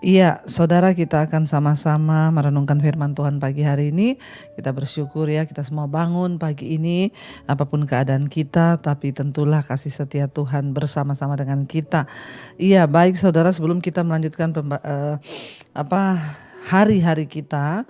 Iya, saudara, kita akan sama-sama merenungkan firman Tuhan pagi hari ini. Kita bersyukur ya, kita semua bangun pagi ini, apapun keadaan kita, tapi tentulah kasih setia Tuhan bersama-sama dengan kita. Iya, baik saudara, sebelum kita melanjutkan hari-hari kita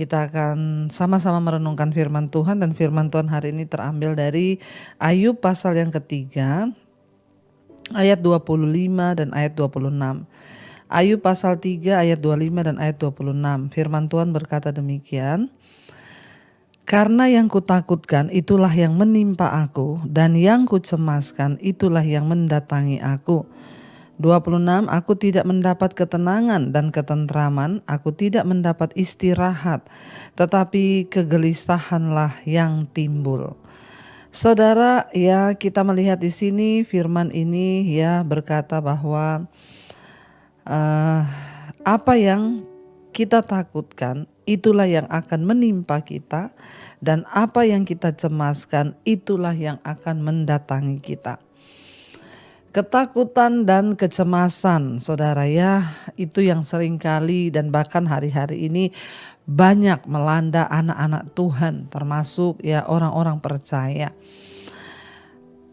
akan sama-sama merenungkan firman Tuhan, dan firman Tuhan hari ini terambil dari Ayub pasal yang ketiga, ayat 25 dan ayat 26. Ayub pasal 3 ayat 25 dan ayat 26. Firman Tuhan berkata demikian. Karena yang kutakutkan itulah yang menimpa aku, dan yang kucemaskan itulah yang mendatangi aku. 26. Aku tidak mendapat ketenangan dan ketentraman, aku tidak mendapat istirahat, tetapi kegelisahanlah yang timbul. Saudara, ya, kita melihat di sini firman ini ya berkata bahwa apa yang kita takutkan itulah yang akan menimpa kita, dan apa yang kita cemaskan itulah yang akan mendatangi kita. Ketakutan dan kecemasan, saudara, ya, itu yang seringkali dan bahkan hari-hari ini banyak melanda anak-anak Tuhan, termasuk ya orang-orang percaya.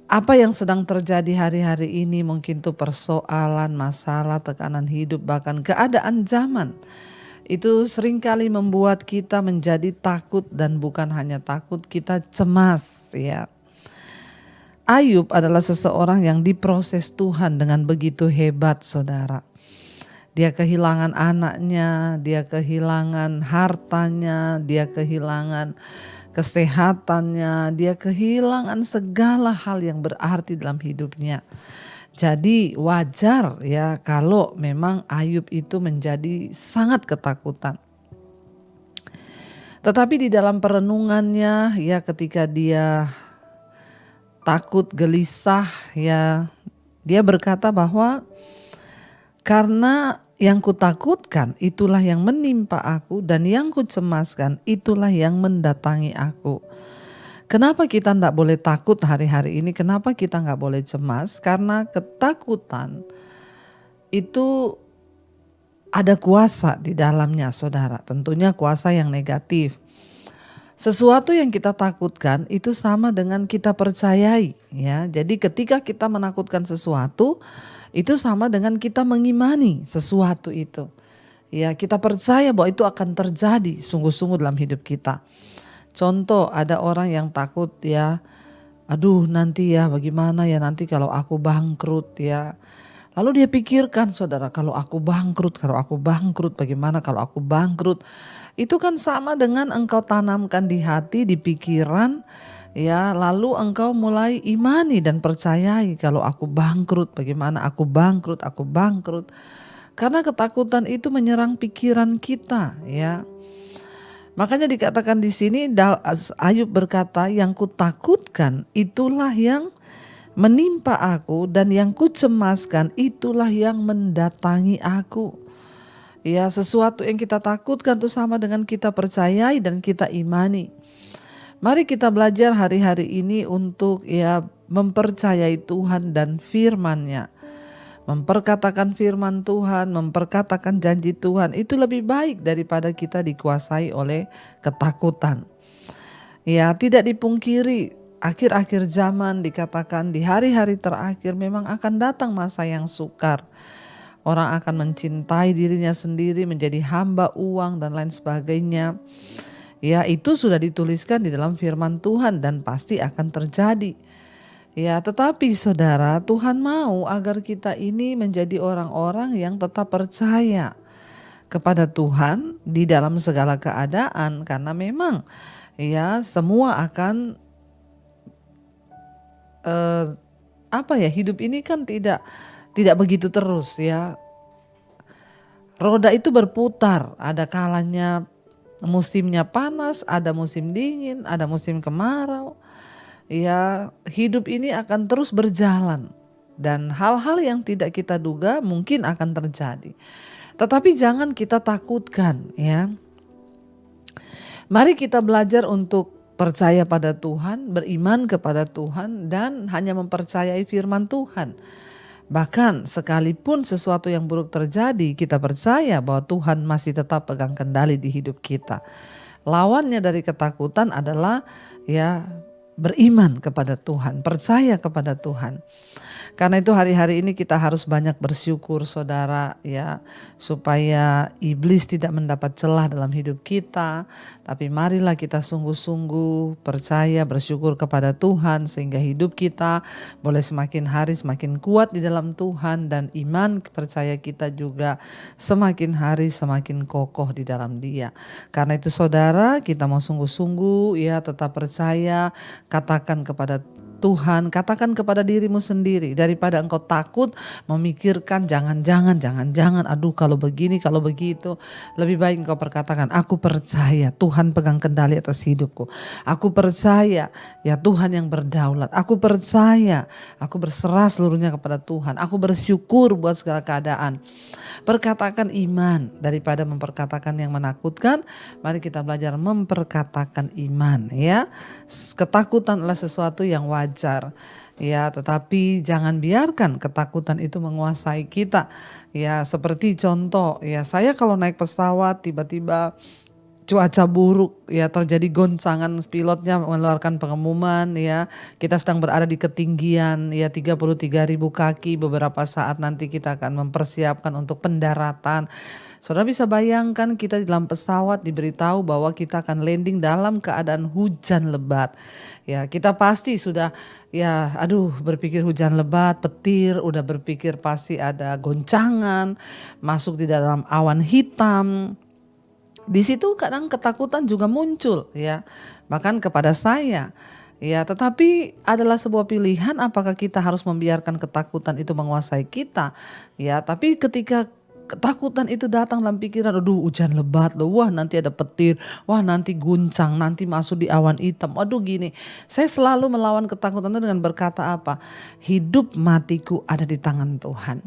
Apa yang sedang terjadi hari-hari ini mungkin itu persoalan, masalah, tekanan hidup, bahkan keadaan zaman. Itu seringkali membuat kita menjadi takut, dan bukan hanya takut, kita cemas ya. Ayub adalah seseorang yang diproses Tuhan dengan begitu hebat, saudara. Dia kehilangan anaknya, dia kehilangan hartanya, dia kehilangan kesehatannya, dia kehilangan segala hal yang berarti dalam hidupnya. Jadi wajar ya kalau memang Ayub itu menjadi sangat ketakutan. Tetapi di dalam perenungannya ya, ketika dia takut, gelisah ya, dia berkata bahwa karena yang kutakutkan itulah yang menimpa aku, dan yang kucemaskan itulah yang mendatangi aku. Kenapa kita tidak boleh takut hari-hari ini? Kenapa kita nggak boleh cemas? Karena ketakutan itu ada kuasa di dalamnya, saudara. Tentunya kuasa yang negatif. Sesuatu yang kita takutkan itu sama dengan kita percayai ya. Jadi ketika kita menakutkan sesuatu, itu sama dengan kita mengimani sesuatu itu. Ya, kita percaya bahwa itu akan terjadi sungguh-sungguh dalam hidup kita. Contoh, ada orang yang takut ya, aduh nanti ya bagaimana ya nanti kalau aku bangkrut ya. Lalu dia pikirkan, saudara, kalau aku bangkrut bagaimana kalau aku bangkrut. Itu kan sama dengan engkau tanamkan di hati, di pikiran ya, lalu engkau mulai imani dan percayai kalau aku bangkrut bagaimana, aku bangkrut. Karena ketakutan itu menyerang pikiran kita ya. Makanya dikatakan di sini Ayub berkata, yang kutakutkan itulah yang menimpa aku, dan yang kucemaskan itulah yang mendatangi aku. Ya, sesuatu yang kita takutkan itu sama dengan kita percayai dan kita imani. Mari kita belajar hari-hari ini untuk ya mempercayai Tuhan dan firman-Nya. Memperkatakan firman Tuhan, memperkatakan janji Tuhan, itu lebih baik daripada kita dikuasai oleh ketakutan. Ya, tidak dipungkiri akhir-akhir zaman dikatakan di hari-hari terakhir memang akan datang masa yang sukar. Orang akan mencintai dirinya sendiri, menjadi hamba uang dan lain sebagainya. Ya, itu sudah dituliskan di dalam firman Tuhan dan pasti akan terjadi. Ya, tetapi saudara, Tuhan mau agar kita ini menjadi orang-orang yang tetap percaya kepada Tuhan di dalam segala keadaan, karena memang ya semua akan hidup ini kan tidak begitu terus ya. Roda itu berputar, ada kalanya musimnya panas, ada musim dingin, ada musim kemarau. Ya, hidup ini akan terus berjalan, dan hal-hal yang tidak kita duga mungkin akan terjadi. Tetapi jangan kita takutkan ya. Mari kita belajar untuk percaya pada Tuhan, beriman kepada Tuhan, dan hanya mempercayai firman Tuhan. Bahkan sekalipun sesuatu yang buruk terjadi, kita percaya bahwa Tuhan masih tetap pegang kendali di hidup kita. Lawannya dari ketakutan adalah ya beriman kepada Tuhan, percaya kepada Tuhan. Karena itu hari-hari ini kita harus banyak bersyukur saudara ya, supaya iblis tidak mendapat celah dalam hidup kita. Tapi marilah kita sungguh-sungguh percaya, bersyukur kepada Tuhan sehingga hidup kita boleh semakin hari semakin kuat di dalam Tuhan, dan iman percaya kita juga semakin hari semakin kokoh di dalam Dia. Karena itu saudara, kita mau sungguh-sungguh ya tetap percaya, katakan kepada Tuhan, katakan kepada dirimu sendiri, daripada engkau takut memikirkan jangan-jangan, aduh kalau begini, kalau begitu, lebih baik engkau perkatakan, aku percaya Tuhan pegang kendali atas hidupku. Aku percaya ya Tuhan yang berdaulat. Aku percaya, aku berserah seluruhnya kepada Tuhan. Aku bersyukur buat segala keadaan. Perkatakan iman daripada memperkatakan yang menakutkan. Mari kita belajar memperkatakan iman ya. Ketakutan adalah sesuatu yang wajar ya, tetapi jangan biarkan ketakutan itu menguasai kita. Ya, seperti contoh ya, saya kalau naik pesawat tiba-tiba cuaca buruk ya, terjadi goncangan, pilotnya mengeluarkan pengumuman ya, kita sedang berada di ketinggian ya 33.000 kaki, beberapa saat nanti kita akan mempersiapkan untuk pendaratan. Saudara bisa bayangkan kita di dalam pesawat diberitahu bahwa kita akan landing dalam keadaan hujan lebat. Ya, kita pasti sudah ya berpikir hujan lebat, petir, udah berpikir pasti ada goncangan, masuk di dalam awan hitam. Di situ kadang ketakutan juga muncul ya, bahkan kepada saya. Ya, tetapi adalah sebuah pilihan apakah kita harus membiarkan ketakutan itu menguasai kita. Ya, tapi ketika ketakutan itu datang dalam pikiran, aduh hujan lebat loh, wah nanti ada petir, wah nanti guncang, nanti masuk di awan hitam, aduh gini. Saya selalu melawan ketakutan itu dengan berkata apa? Hidup matiku ada di tangan Tuhan.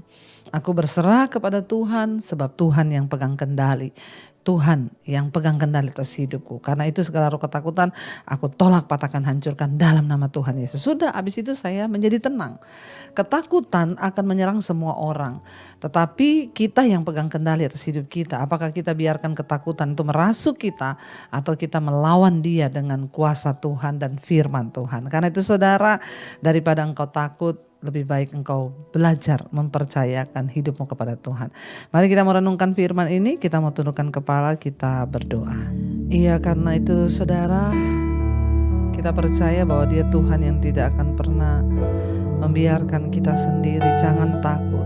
Aku berserah kepada Tuhan sebab Tuhan yang pegang kendali. Tuhan yang pegang kendali atas hidupku. Karena itu segala roh ketakutan aku tolak, patahkan, hancurkan dalam nama Tuhan Yesus. Sudah, habis itu saya menjadi tenang. Ketakutan akan menyerang semua orang. Tetapi kita yang pegang kendali atas hidup kita. Apakah kita biarkan ketakutan itu merasuk kita, atau kita melawan dia dengan kuasa Tuhan dan firman Tuhan. Karena itu saudara, daripada engkau takut, lebih baik engkau belajar mempercayakan hidupmu kepada Tuhan. Mari kita merenungkan firman ini, kita mau tundukkan kepala, kita berdoa. Iya, karena itu saudara, kita percaya bahwa Dia Tuhan yang tidak akan pernah membiarkan kita sendiri. Jangan takut.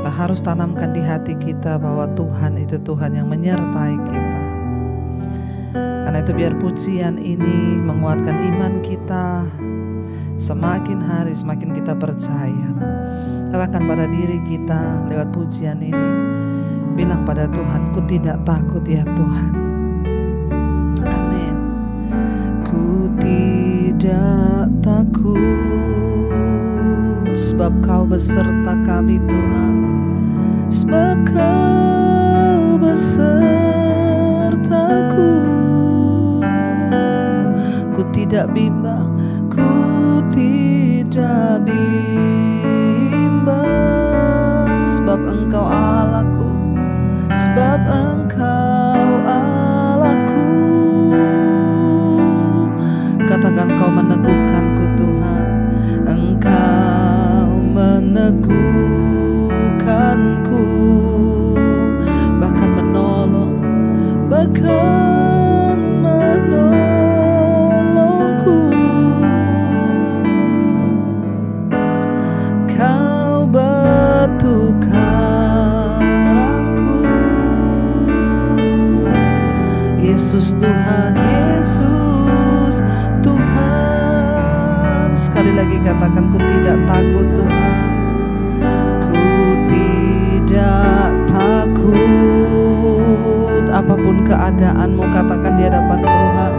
Kita harus tanamkan di hati kita bahwa Tuhan itu Tuhan yang menyertai kita. Karena itu biar pujian ini menguatkan iman kita. Semakin hari semakin kita percaya. Katakan pada diri kita lewat pujian ini, bilang pada Tuhan, ku tidak takut ya Tuhan. Amin. Ku tidak takut, sebab Kau beserta kami Tuhan. Sebab Kau besertaku. Ku tidak bimbang, ku tidak bimbang, sebab Engkau Allahku, sebab Engkau Allahku. Katakan, Kau meneguhkanku Tuhan, Engkau meneguhkanku, bahkan menolong, bahkan menolongku. Kau batu karangku, Yesus Tuhan, Yesus Tuhan. Sekali lagi katakan, ku tidak takut Tuhan, ku tidak takut. Apapun keadaanmu, katakan di hadapan Tuhan,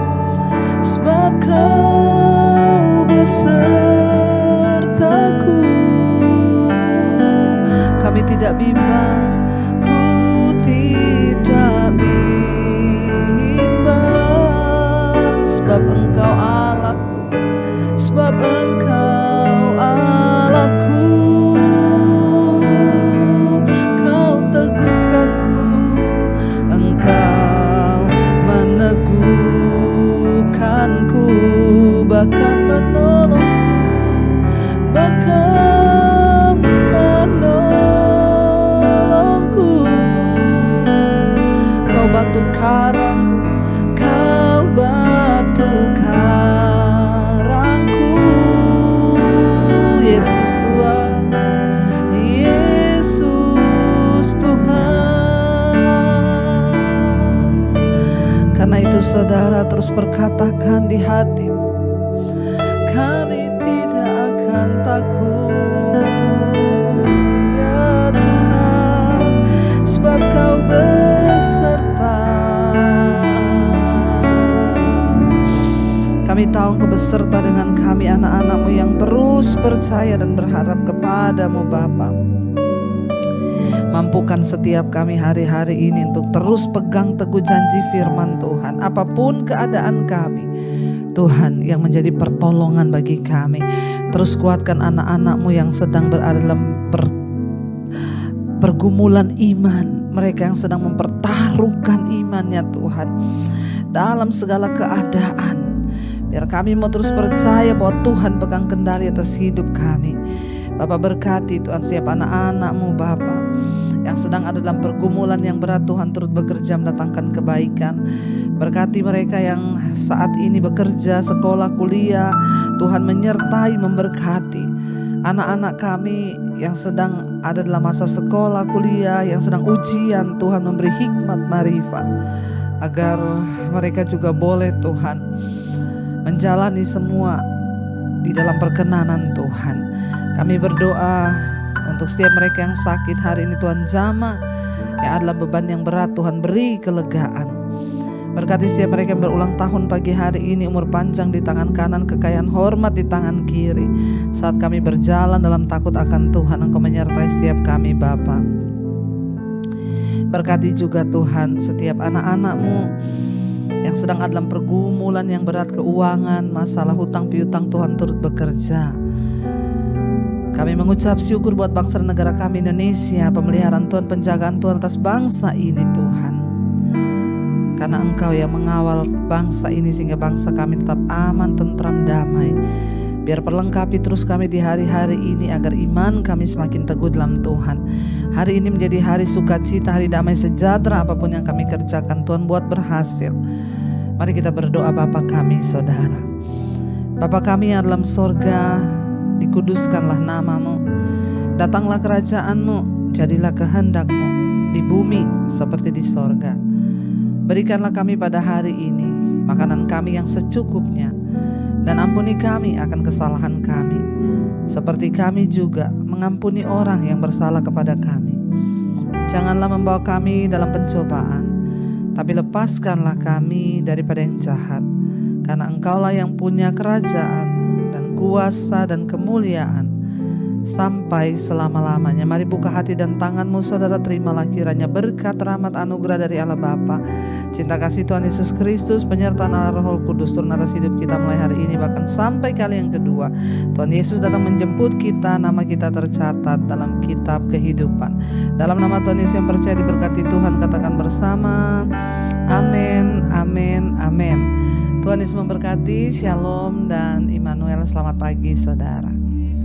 sebab Kau besertaku. Kami tidak bimbang, ku tidak bimbang, sebab Engkau Allahku, sebab Engkau Allahku. karangku, Kau batu karangku. Yesus Tuhan, Yesus Tuhan. Karena itu saudara terus berkatakan di hatimu, kami tidak akan takut, ya Tuhan, sebab Kau beserta. Kami tahu Engkau beserta dengan kami anak-anak-Mu yang terus percaya dan berharap kepada-Mu Bapa. Mampukan setiap kami hari-hari ini untuk terus pegang teguh janji firman Tuhan. Apapun keadaan kami, Tuhan yang menjadi pertolongan bagi kami. Terus kuatkan anak-anak-Mu yang sedang berada dalam pergumulan iman. Mereka yang sedang mempertaruhkan imannya Tuhan dalam segala keadaan. Biar kami mau terus percaya bahwa Tuhan pegang kendali atas hidup kami. Bapak berkati Tuhan setiap anak-anak-Mu Bapak yang sedang ada dalam pergumulan yang berat. Tuhan turut bekerja mendatangkan kebaikan. Berkati mereka yang saat ini bekerja, sekolah, kuliah. Tuhan menyertai, memberkati anak-anak kami yang sedang ada dalam masa sekolah, kuliah, yang sedang ujian. Tuhan memberi hikmat marifat agar mereka juga boleh Tuhan menjalani semua di dalam perkenanan Tuhan. Kami berdoa untuk setiap mereka yang sakit hari ini, Tuhan jamah yang adalah beban yang berat, Tuhan beri kelegaan. Berkati setiap mereka yang berulang tahun pagi hari ini, umur panjang di tangan kanan, kekayaan hormat di tangan kiri. Saat kami berjalan dalam takut akan Tuhan, Engkau menyertai setiap kami Bapa. Berkati juga Tuhan setiap anak-anak-Mu yang sedang ada dalam pergumulan yang berat, keuangan, masalah hutang piutang. Tuhan turut bekerja. Kami mengucap syukur buat bangsa dan negara kami Indonesia, pemeliharaan Tuhan, penjagaan Tuhan atas bangsa ini Tuhan. Karena Engkau yang mengawal bangsa ini sehingga bangsa kami tetap aman, tentram, damai. Biar perlengkapi terus kami di hari-hari ini agar iman kami semakin teguh dalam Tuhan. Hari ini menjadi hari sukacita, hari damai sejahtera. Apapun yang kami kerjakan Tuhan buat berhasil. Mari kita berdoa. Bapa kami saudara, Bapa kami yang dalam sorga, dikuduskanlah nama-Mu, datanglah kerajaan-Mu, jadilah kehendak-Mu di bumi seperti di sorga. Berikanlah kami pada hari ini makanan kami yang secukupnya, dan ampuni kami akan kesalahan kami, seperti kami juga mengampuni orang yang bersalah kepada kami. Janganlah membawa kami dalam pencobaan, tapi lepaskanlah kami daripada yang jahat. Karena Engkaulah yang punya kerajaan dan kuasa dan kemuliaan sampai selama-lamanya. Mari buka hati dan tanganmu saudara, terimalah kiranya berkat, rahmat, anugerah dari Allah Bapa, cinta kasih Tuhan Yesus Kristus, penyertaan Allah Roh Kudus turun atas hidup kita mulai hari ini bahkan sampai kali yang kedua. Tuhan Yesus datang menjemput kita, nama kita tercatat dalam kitab kehidupan. Dalam nama Tuhan Yesus yang percaya diberkati Tuhan, katakan bersama, amin, amin, amin. Tuhan Yesus memberkati. Shalom dan Immanuel. Selamat pagi saudara.